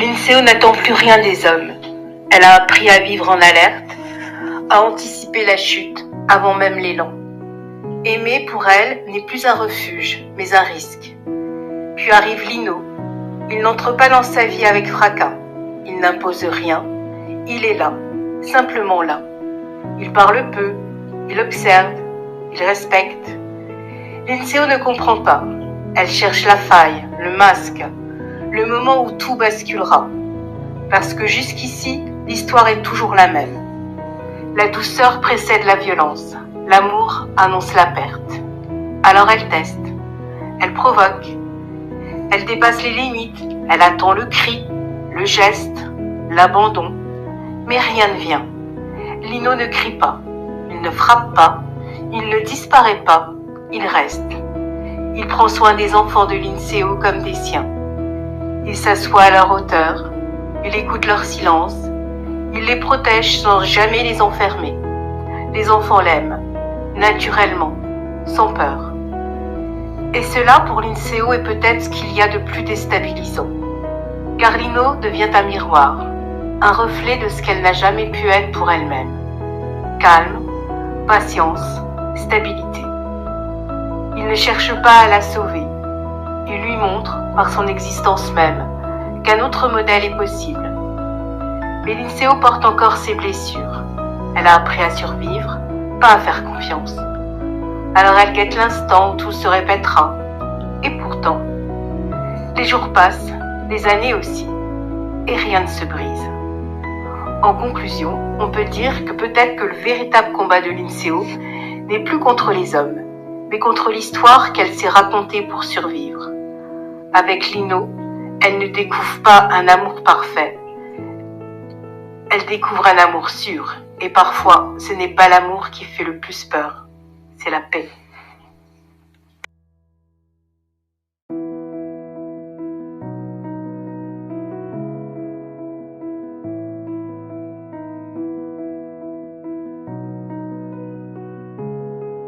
Linseo n'attend plus rien des hommes. Elle a appris à vivre en alerte, à anticiper la chute avant même l'élan. Aimer pour elle n'est plus un refuge, mais un risque. Puis arrive Lino. Il n'entre pas dans sa vie avec fracas. Il n'impose rien. Il est là, simplement là. Il parle peu, il observe, il respecte. Linseo ne comprend pas. Elle cherche la faille, le masque, le moment où tout basculera. Parce que jusqu'ici, l'histoire est toujours la même. La douceur précède la violence. L'amour annonce la perte. Alors elle teste. Elle provoque. Elle dépasse les limites. Elle attend le cri, le geste, l'abandon. Mais rien ne vient. Lino ne crie pas. Il ne frappe pas. Il ne disparaît pas. Il reste. Il prend soin des enfants de Linseo comme des siens. Il s'assoit à leur hauteur. Il écoute leur silence. Il les protège sans jamais les enfermer. Les enfants l'aiment, naturellement, sans peur. Et cela, pour Linseo, est peut-être ce qu'il y a de plus déstabilisant. Car Lino devient un miroir, un reflet de ce qu'elle n'a jamais pu être pour elle-même. Calme, patience, stabilité. Il ne cherche pas à la sauver. Il lui montre, par son existence même, qu'un autre modèle est possible. Mais Linseo porte encore ses blessures. Elle a appris à survivre, pas à faire confiance. Alors elle guette l'instant où tout se répétera. Et pourtant, les jours passent, les années aussi, et rien ne se brise. En conclusion, on peut dire que peut-être que le véritable combat de Linseo n'est plus contre les hommes, mais contre l'histoire qu'elle s'est racontée pour survivre. Avec Lino, elle ne découvre pas un amour parfait. Elle découvre un amour sûr. Et parfois, ce n'est pas l'amour qui fait le plus peur, c'est la paix.